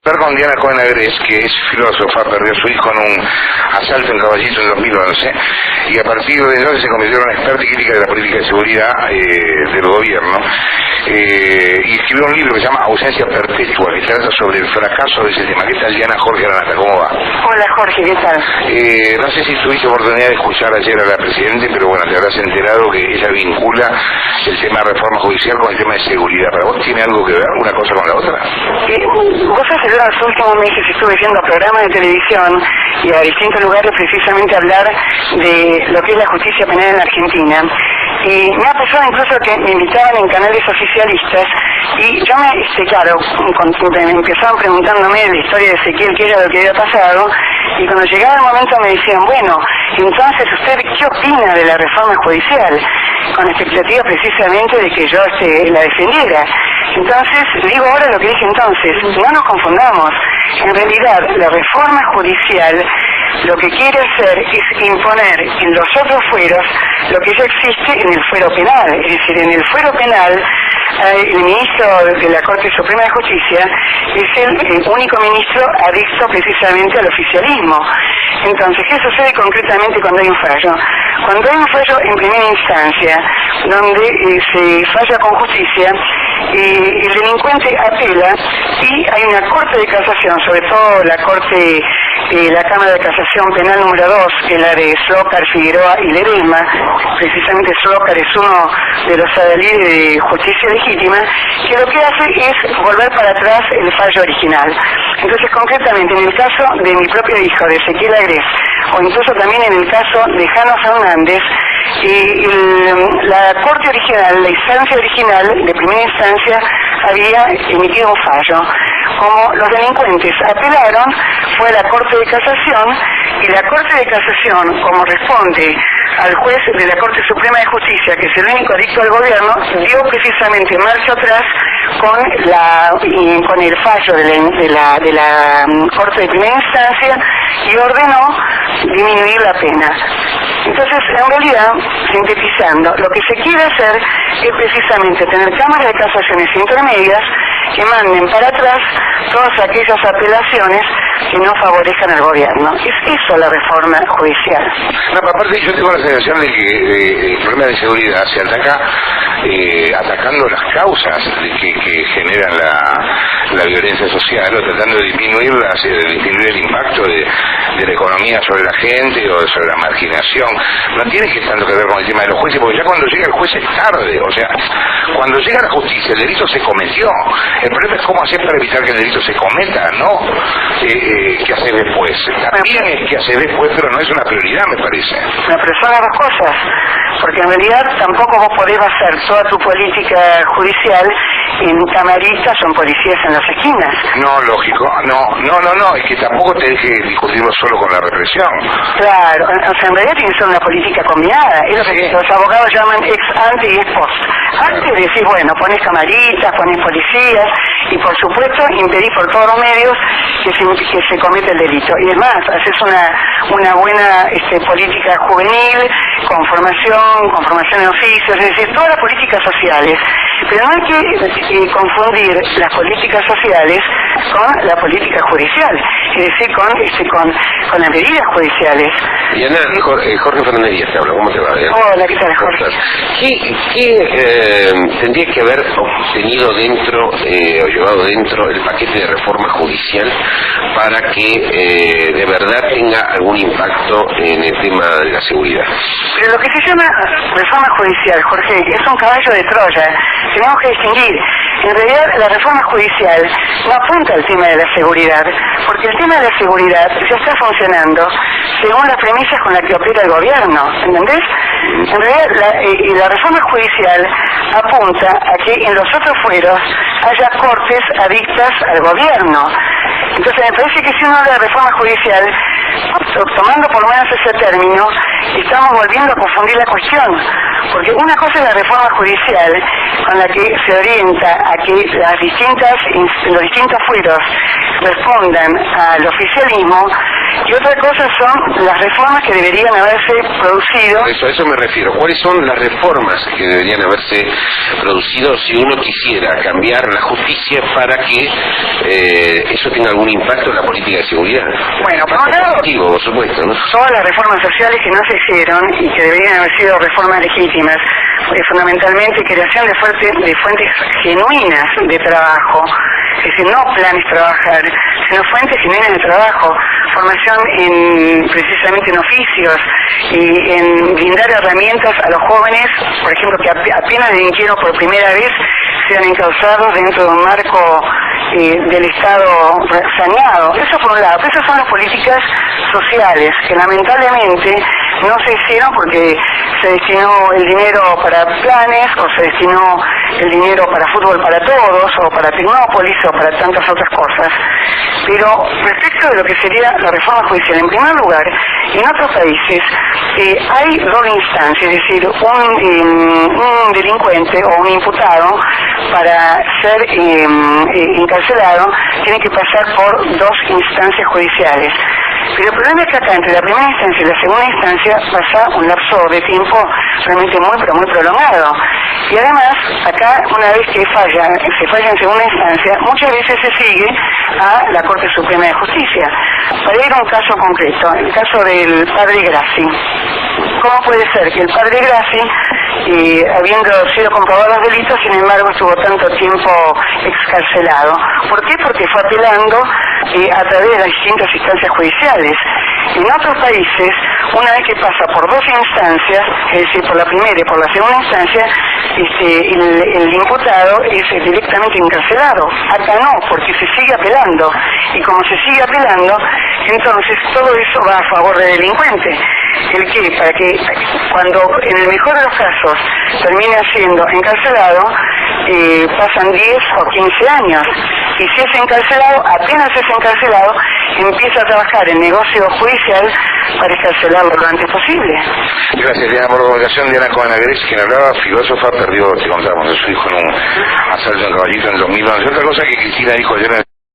Con Diana Cohen Agrés, que es filósofa, perdió a su hijo en un asalto en Caballito en 2011, y a partir de entonces se convirtió en una experta y crítica de la política de seguridad del gobierno, y escribió un libro que se llama Ausencia Perpetua, que trata sobre el fracaso de ese tema. ¿Qué tal, Diana? Jorge Aranata, ¿cómo va? Hola, Jorge, ¿qué tal? No sé si tuviste oportunidad de escuchar ayer a la Presidente, pero bueno, te habrás enterado que ella vincula el tema de reforma judicial con el tema de seguridad. ¿Para vos tiene algo que ver una cosa con la otra? Vos hace los últimos meses estuve viendo programas de televisión y a distintos lugares precisamente hablar de lo que es la justicia penal en Argentina. Y me ha pasado incluso que me invitaban en canales oficialistas y yo me empezaban preguntándome de la historia de Ezequiel, qué era lo que había pasado, y cuando llegaba el momento me decían, bueno, entonces usted qué opina de la reforma judicial, con expectativa precisamente de que yo la defendiera. Entonces, digo ahora lo que dije entonces, no nos confundamos. En realidad, la reforma judicial lo que quiere hacer es imponer en los otros fueros lo que ya existe en el fuero penal. Es decir, en el fuero penal, el ministro de la Corte Suprema de Justicia es el único ministro adicto precisamente al oficialismo. Entonces, ¿qué sucede concretamente cuando hay un fallo? Cuando hay un fallo en primera instancia, donde se falla con justicia, el delincuente apela y hay una corte de casación, sobre todo la Cámara de Casación Penal número 2, que es la de Zlócar, Figueroa y Ledesma. Precisamente Zlócar es uno de los adalides de justicia legítima, que lo que hace es volver para atrás el fallo original. Entonces, concretamente, en el caso de mi propio hijo, de Ezequiel Agrés, o incluso también en el caso de Jano Fernández, la corte original, la instancia original de primera instancia había emitido un fallo. Como los delincuentes apelaron, fue a la Corte de Casación, y la Corte de Casación, como responde al juez de la Corte Suprema de Justicia, que es el único adicto al gobierno, dio precisamente marcha atrás con el fallo de la Corte de primera instancia y ordenó disminuir la pena. Entonces, en realidad, sintetizando, lo que se quiere hacer es precisamente tener cámaras de casaciones intermedias que manden para atrás todas aquellas apelaciones que no favorezcan al gobierno. Es eso la reforma judicial. No, aparte yo tengo la sensación de que el problema de seguridad se ataca atacando las causas que generan la violencia social, o tratando de disminuir el impacto de la economía sobre la gente o sobre la marginación. No tiene que tanto que ver con el tema de los jueces, porque ya cuando llega el juez es tarde. O sea, cuando llega la justicia el delito se cometió. El problema es cómo hacer para evitar que el delito se cometa, ¿no? ¿Qué hacer después? También es que hacer después, pero no es una prioridad, me parece. No, pero son las dos cosas, porque en realidad tampoco vos podés basar toda tu política judicial en camaristas o en policías en las esquinas. No, lógico. No, es que tampoco te deje discutirlo solo con la represión. Claro, o sea, en realidad tiene que ser una política combinada. Es lo que los abogados llaman ex ante y ex post. Antes decís, bueno, pones camaristas, pones policías, y por supuesto impedís por todos los medios que se cometa el delito. Y además, haces una buena política juvenil, con formación en oficios, es decir, todas las políticas sociales. Pero no hay que confundir las políticas sociales con la política judicial, es decir, con las medidas judiciales. Diana, Jorge Fernández Díaz te habla, ¿cómo te va? Hola, ¿qué tal, Jorge? ¿Qué tendría que haber obtenido dentro, o llevado dentro el paquete de reforma judicial para que de verdad tenga algún impacto en el tema de la seguridad? Pero lo que se llama reforma judicial, Jorge, es un caballo de Troya. Tenemos que distinguir. En realidad, la reforma judicial no apunta al tema de la seguridad, porque el tema de la seguridad ya está funcionando según las premisas con las que opera el gobierno, ¿entendés? En realidad, la reforma judicial apunta a que en los otros fueros haya cortes adictas al gobierno. Entonces, me parece que si uno habla de reforma judicial, tomando por lo menos ese término, estamos volviendo a confundir la cuestión. Porque una cosa es la reforma judicial, con la que se orienta a que los distintos fueros respondan al oficialismo, y otra cosa son las reformas que deberían haberse producido. A eso me refiero. ¿Cuáles son las reformas que deberían haberse producido si uno quisiera cambiar la justicia para que eso tenga algún impacto en la política de seguridad? Bueno, por un lado, por supuesto, ¿no? todas las reformas sociales que no se hicieron y que deberían haber sido reformas legítimas, fundamentalmente creación de fuentes genuinas de trabajo, es decir, no planes trabajar, sino fuentes genuinas de trabajo, formación precisamente en oficios y en brindar herramientas a los jóvenes, por ejemplo, que apenas delinquieron por primera vez, sean encausados dentro de un marco del Estado saneado. Eso por un lado. Esas son las políticas sociales que lamentablemente no se hicieron porque se destinó el dinero para planes o se destinó el dinero para fútbol para todos o para Tecnópolis o para tantas otras cosas. Pero respecto de lo que sería la reforma judicial, en primer lugar, en otros países hay doble instancia, es decir, un delincuente o un imputado para ser encarcelado tiene que pasar por dos instancias judiciales. Pero el problema es que acá entre la primera instancia y la segunda instancia pasa un lapso de tiempo realmente muy pero muy prolongado. Y además, acá una vez que se falla en segunda instancia, muchas veces se sigue a la Corte Suprema de Justicia. Para ir a un caso concreto, el caso del padre Grassi. ¿Cómo puede ser que el padre Grassi, habiendo sido comprobados los delitos, sin embargo estuvo tanto tiempo excarcelado? ¿Por qué? Porque fue apelando a través de las distintas instancias judiciales. En otros países, una vez que pasa por dos instancias, es decir, por la primera y por la segunda instancia, el imputado es directamente encarcelado. Acá no, porque se sigue apelando. Y como se sigue apelando, entonces todo eso va a favor del delincuente. ¿El qué? Para que cuando en el mejor de los casos termine siendo encarcelado, pasan 10 o 15 años. Y si es encarcelado, apenas es encarcelado, empieza a trabajar en negocio judicial para escarcelarlo lo antes posible. Gracias, Diana, por la comunicación. Diana Cohen-Agresi, quien hablaba, filósofa, perdió, te contamos, a su hijo en un asalto en Caballito en el 2011. Otra cosa que Cristina dijo ayer en